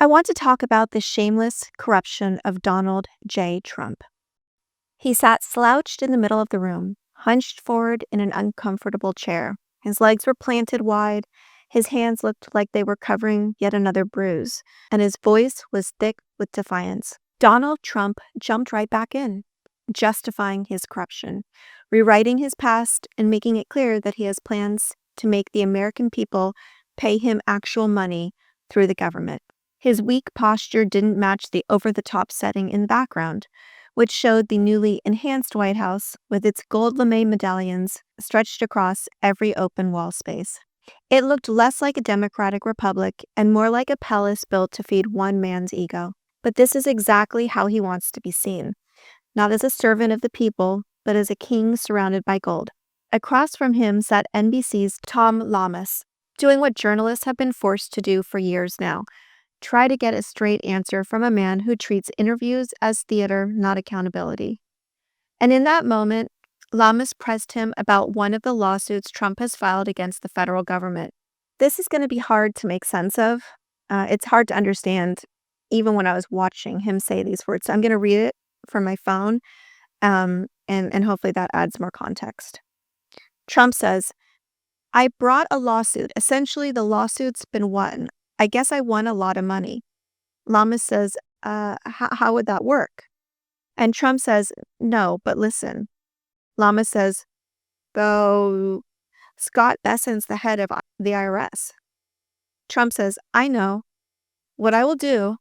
I want to talk about the shameless corruption of Donald J. Trump. He sat slouched in the middle of the room, hunched forward in an uncomfortable chair. His legs were planted wide, his hands looked like they were covering yet another bruise, and his voice was thick with defiance. Donald Trump jumped right back in, justifying his corruption, rewriting his past, and making it clear that he has plans to make the American people pay him actual money through the government. His weak posture didn't match the over-the-top setting in the background, which showed the newly enhanced White House with its gold lame medallions stretched across every open wall space. It looked less like a democratic republic and more like a palace built to feed one man's ego. But this is exactly how he wants to be seen, not as a servant of the people, but as a king surrounded by gold. Across from him sat NBC's Tom Llamas, doing what journalists have been forced to do for years now. Try to get a straight answer from a man who treats interviews as theater, not accountability. And in that moment, Llamas pressed him about one of the lawsuits Trump has filed against the federal government. This is going to be hard to make sense of. It's hard to understand, even when I was watching him say these words. So I'm going to read it from my phone, and hopefully that adds more context. Trump says, "I brought a lawsuit. Essentially, the lawsuit's been won. I guess I won a lot of money." Llamas says, how would that work? And Trump says, "No, but listen." Llamas says, "Though Scott Bessent's the head of the IRS." Trump says, "I know. What I will do."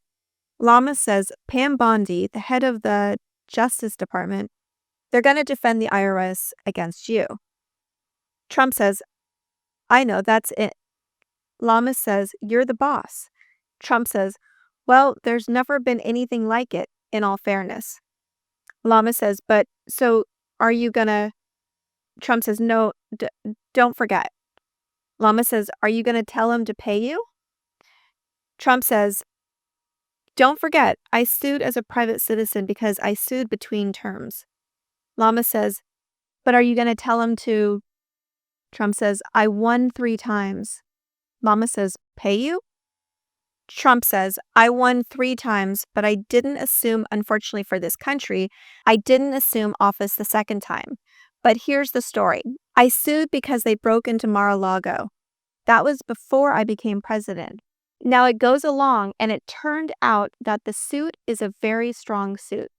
Llamas says, "Pam Bondi, the head of the Justice Department, they're going to defend the IRS against you." Trump says, "I know, that's it." Llamas says, "You're the boss." Trump says, "Well, there's never been anything like it, in all fairness." Llamas says, "But, so, are you gonna..." Trump says, "No, don't forget." Llamas says, "Are you gonna tell him to pay you?" Trump says, "Don't forget, I sued as a private citizen because I sued between terms." Llamas says, "But are you gonna tell him to..." Trump says, "I won 3 times." Llama says, "Pay you?" Trump says, "I won 3 times, but I didn't assume, unfortunately for this country, I didn't assume office the second time. But here's the story. I sued because they broke into Mar-a-Lago. That was before I became president. Now it goes along, and it turned out that the suit is a very strong suit."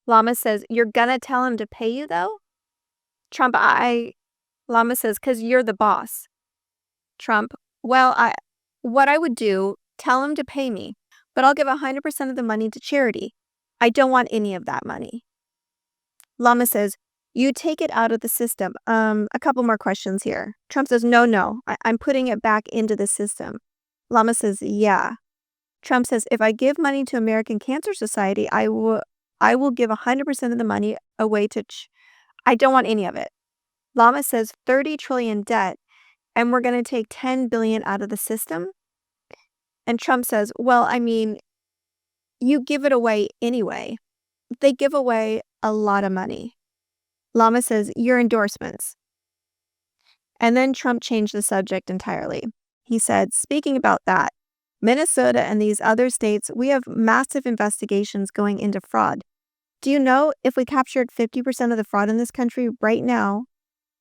Llama says, "You're gonna tell him to pay you, though?" Trump, Llama says, "'Cause you're the boss." Trump, "Well, what I would do, tell him to pay me, but I'll give 100% of the money to charity. I don't want any of that money." Llama says, "You take it out of the system." A couple more questions here. Trump says, No, I'm putting it back into the system." Llama says, "Yeah." Trump says, "If I give money to American Cancer Society, I will give 100% of the money away to I don't want any of it." Llama says, 30 trillion debt, and we're going to take 10 billion out of the system? And Trump says, "Well, I mean, you give it away anyway." They give away a lot of money. Llama says, "Your endorsements." And then Trump changed the subject entirely. He said, "Speaking about that, Minnesota and these other states, we have massive investigations going into fraud. Do you know if we captured 50% of the fraud in this country right now,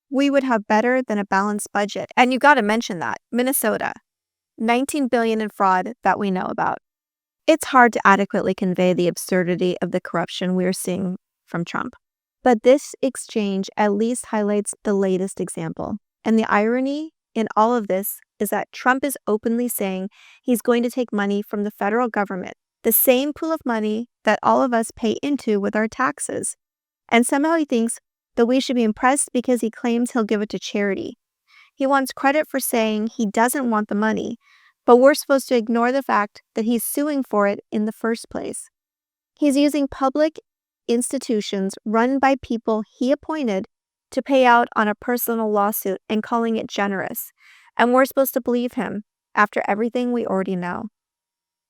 we would have better than a balanced budget?" And you got to mention that. Minnesota, 19 billion in fraud that we know about. It's hard to adequately convey the absurdity of the corruption we're seeing from Trump. But this exchange at least highlights the latest example. And the irony in all of this is that Trump is openly saying he's going to take money from the federal government, the same pool of money that all of us pay into with our taxes. And somehow he thinks that we should be impressed because he claims he'll give it to charity. He wants credit for saying he doesn't want the money, but we're supposed to ignore the fact that he's suing for it in the first place. He's using public institutions run by people he appointed to pay out on a personal lawsuit and calling it generous. And we're supposed to believe him after everything we already know.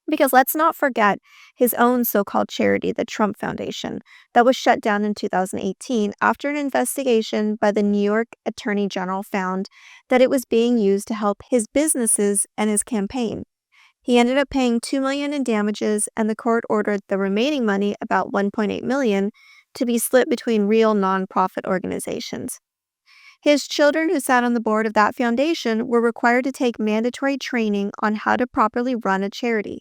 Because let's not forget his own so-called charity, the Trump Foundation, that was shut down in 2018 after an investigation by the New York Attorney General found that it was being used to help his businesses and his campaign. He ended up paying $2 million in damages, and the court ordered the remaining money, about $1.8 million, to be split between real nonprofit organizations. His children, who sat on the board of that foundation, were required to take mandatory training on how to properly run a charity.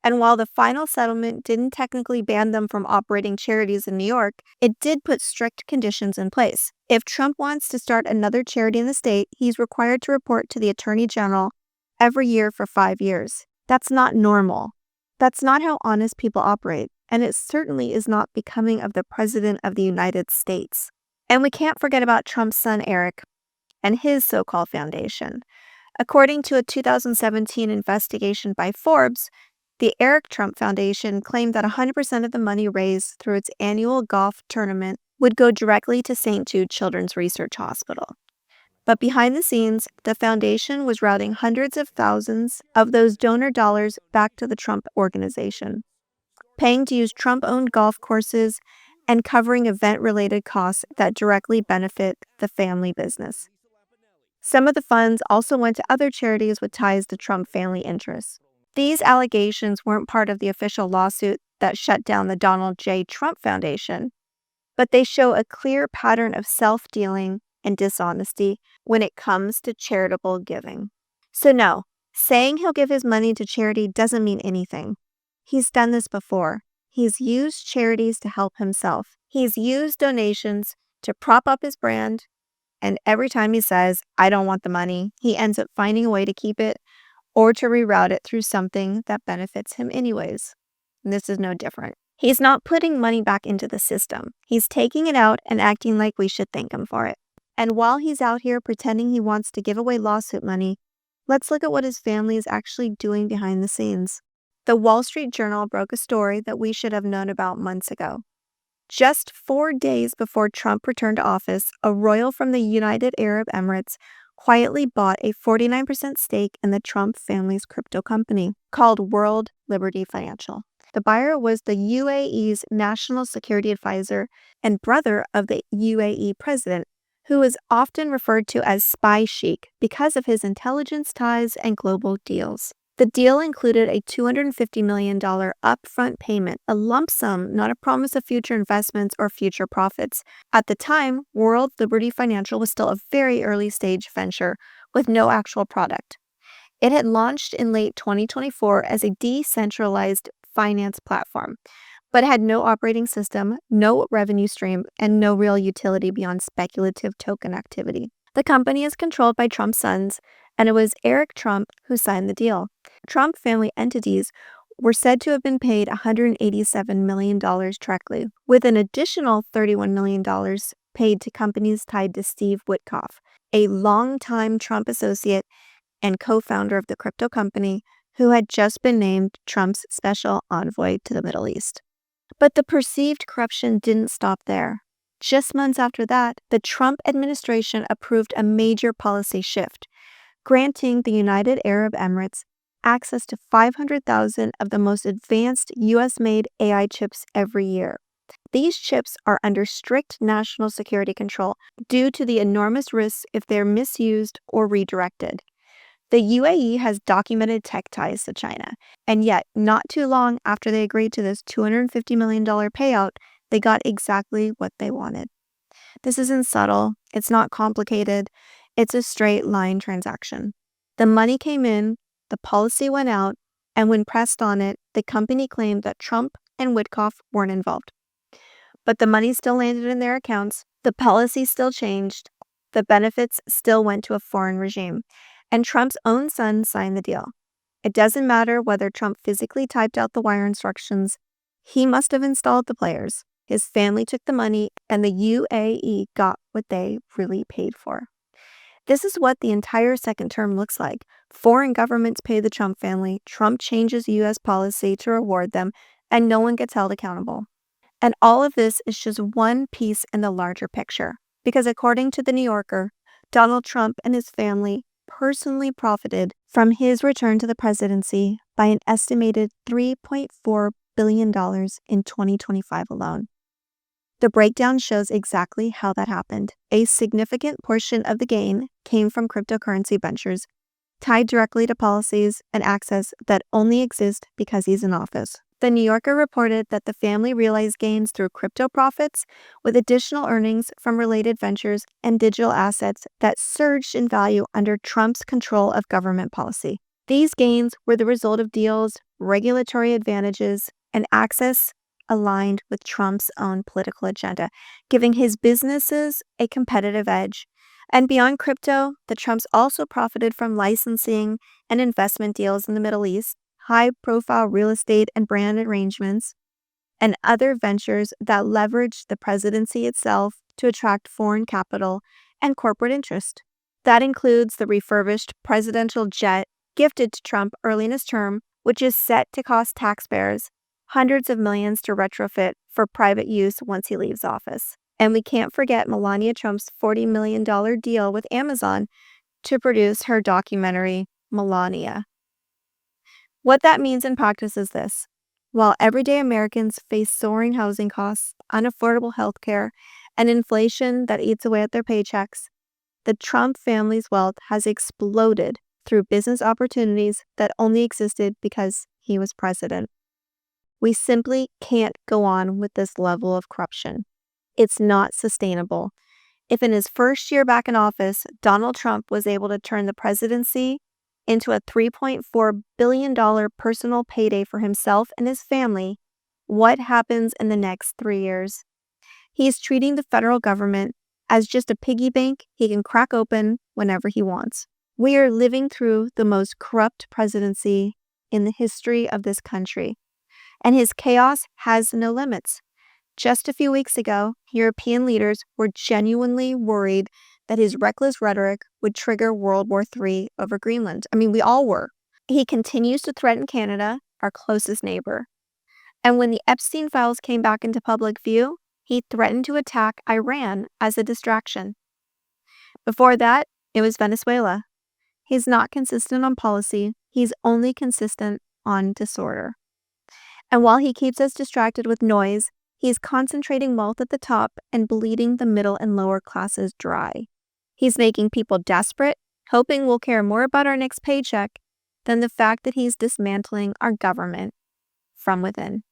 And while the final settlement didn't technically ban them from operating charities in New York, it did put strict conditions in place. If Trump wants to start another charity in the state, he's required to report to the Attorney General every year for 5 years. That's not normal. That's not how honest people operate, and it certainly is not becoming of the President of the United States. And we can't forget about Trump's son Eric and his so-called foundation. According to a 2017 investigation by Forbes, the Eric Trump Foundation claimed that 100% of the money raised through its annual golf tournament would go directly to St. Jude Children's Research Hospital. But behind the scenes, the foundation was routing hundreds of thousands of those donor dollars back to the Trump organization, paying to use Trump-owned golf courses and covering event-related costs that directly benefit the family business. Some of the funds also went to other charities with ties to Trump family interests. These allegations weren't part of the official lawsuit that shut down the Donald J. Trump Foundation, but they show a clear pattern of self-dealing and dishonesty when it comes to charitable giving. So no, saying he'll give his money to charity doesn't mean anything. He's done this before. He's used charities to help himself. He's used donations to prop up his brand, and every time he says, "I don't want the money," he ends up finding a way to keep it or to reroute it through something that benefits him anyways. And this is no different. He's not putting money back into the system. He's taking it out and acting like we should thank him for it. And while he's out here pretending he wants to give away lawsuit money, let's look at what his family is actually doing behind the scenes. The Wall Street Journal broke a story that we should have known about months ago. Just 4 days before Trump returned to office, a royal from the United Arab Emirates quietly bought a 49% stake in the Trump family's crypto company called World Liberty Financial. The buyer was the UAE's national security advisor and brother of the UAE president, who is often referred to as Spy Sheik because of his intelligence ties and global deals. The deal included a $250 million upfront payment, a lump sum, not a promise of future investments or future profits. At the time, World Liberty Financial was still a very early stage venture with no actual product. It had launched in late 2024 as a decentralized finance platform, but had no operating system, no revenue stream, and no real utility beyond speculative token activity. The company is controlled by Trump's sons, and it was Eric Trump who signed the deal. Trump family entities were said to have been paid $187 million directly, with an additional $31 million paid to companies tied to Steve Witkoff, a longtime Trump associate and co-founder of the crypto company, who had just been named Trump's special envoy to the Middle East. But the perceived corruption didn't stop there. Just months after that, the Trump administration approved a major policy shift, granting the United Arab Emirates access to 500,000 of the most advanced U.S.-made AI chips every year. These chips are under strict national security control due to the enormous risks if they're misused or redirected. The UAE has documented tech ties to China, and yet, not too long after they agreed to this $250 million payout, they got exactly what they wanted. This isn't subtle, it's not complicated, it's a straight line transaction. The money came in, the policy went out, and when pressed on it, the company claimed that Trump and Witkoff weren't involved. But the money still landed in their accounts, the policy still changed, the benefits still went to a foreign regime, and Trump's own son signed the deal. It doesn't matter whether Trump physically typed out the wire instructions, he must have installed the players. His family took the money, and the UAE got what they really paid for. This is what the entire second term looks like. Foreign governments pay the Trump family, Trump changes U.S. policy to reward them, and no one gets held accountable. And all of this is just one piece in the larger picture, because according to The New Yorker, Donald Trump and his family personally profited from his return to the presidency by an estimated $3.4 billion in 2025 alone. The breakdown shows exactly how that happened. A significant portion of the gain came from cryptocurrency ventures, tied directly to policies and access that only exist because he's in office. The New Yorker reported that the family realized gains through crypto profits, with additional earnings from related ventures and digital assets that surged in value under Trump's control of government policy. These gains were the result of deals, regulatory advantages, and access aligned with Trump's own political agenda, giving his businesses a competitive edge. And beyond crypto, the Trumps also profited from licensing and investment deals in the Middle East, high-profile real estate and brand arrangements, and other ventures that leveraged the presidency itself to attract foreign capital and corporate interest. That includes the refurbished presidential jet gifted to Trump early in his term, which is set to cost taxpayers hundreds of millions to retrofit for private use once he leaves office. And we can't forget Melania Trump's $40 million deal with Amazon to produce her documentary, Melania. What that means in practice is this. While everyday Americans face soaring housing costs, unaffordable health care, and inflation that eats away at their paychecks, the Trump family's wealth has exploded through business opportunities that only existed because he was president. We simply can't go on with this level of corruption. It's not sustainable. If in his first year back in office, Donald Trump was able to turn the presidency into a $3.4 billion personal payday for himself and his family, what happens in the next 3 years? He's treating the federal government as just a piggy bank he can crack open whenever he wants. We are living through the most corrupt presidency in the history of this country, and his chaos has no limits. Just a few weeks ago, European leaders were genuinely worried that his reckless rhetoric would trigger World War III over Greenland. I mean, we all were. He continues to threaten Canada, our closest neighbor. And when the Epstein files came back into public view, he threatened to attack Iran as a distraction. Before that, it was Venezuela. He's not consistent on policy. He's only consistent on disorder. And while he keeps us distracted with noise, he's concentrating wealth at the top and bleeding the middle and lower classes dry. He's making people desperate, hoping we'll care more about our next paycheck than the fact that he's dismantling our government from within.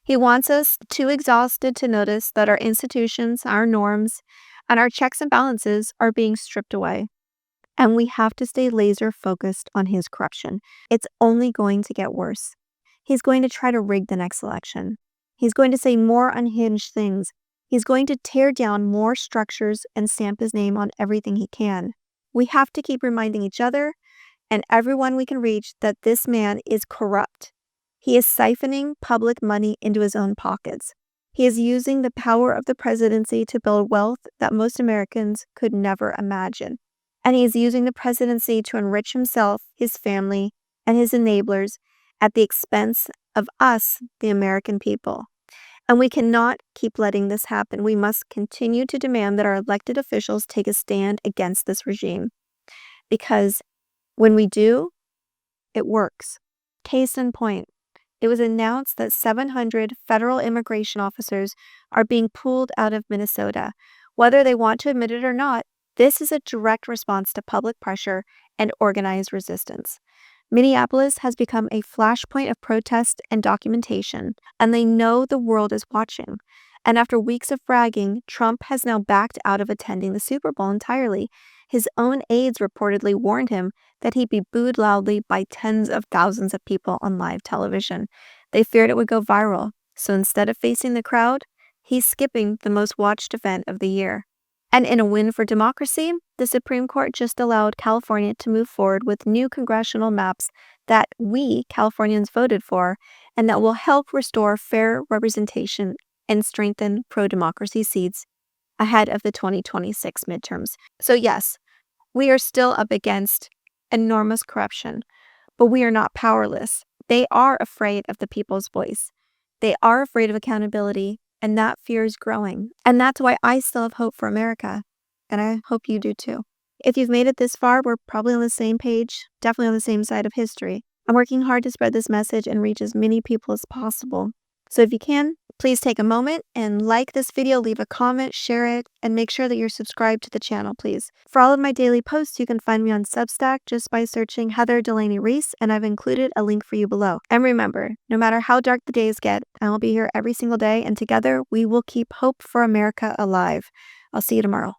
He wants us too exhausted to notice that our institutions, our norms, and our checks and balances are being stripped away. And we have to stay laser focused on his corruption. It's only going to get worse. He's going to try to rig the next election. He's going to say more unhinged things. He's going to tear down more structures and stamp his name on everything he can. We have to keep reminding each other and everyone we can reach that this man is corrupt. He is siphoning public money into his own pockets. He is using the power of the presidency to build wealth that most Americans could never imagine. And he is using the presidency to enrich himself, his family, and his enablers at the expense of us, the American people. And we cannot keep letting this happen. We must continue to demand that our elected officials take a stand against this regime. Because when we do, it works. Case in point, it was announced that 700 federal immigration officers are being pulled out of Minnesota. Whether they want to admit it or not, this is a direct response to public pressure and organized resistance. Minneapolis has become a flashpoint of protest and documentation, and they know the world is watching. And after weeks of bragging, Trump has now backed out of attending the Super Bowl entirely. His own aides reportedly warned him that he'd be booed loudly by tens of thousands of people on live television. They feared it would go viral, so instead of facing the crowd, he's skipping the most watched event of the year. And in a win for democracy, the Supreme Court just allowed California to move forward with new congressional maps that we, Californians, voted for, and that will help restore fair representation and strengthen pro-democracy seats ahead of the 2026 midterms. So yes, we are still up against enormous corruption, but we are not powerless. They are afraid of the people's voice. They are afraid of accountability, and that fear is growing. And that's why I still have hope for America, and I hope you do too. If you've made it this far, we're probably on the same page, definitely on the same side of history. I'm working hard to spread this message and reach as many people as possible. So if you can, Please take a moment and like this video, leave a comment, share it, and make sure that you're subscribed to the channel, please. For all of my daily posts, you can find me on Substack just by searching Heather Delaney Reese, and I've included a link for you below. And remember, no matter how dark the days get, I will be here every single day, and together we will keep hope for America alive. I'll see you tomorrow.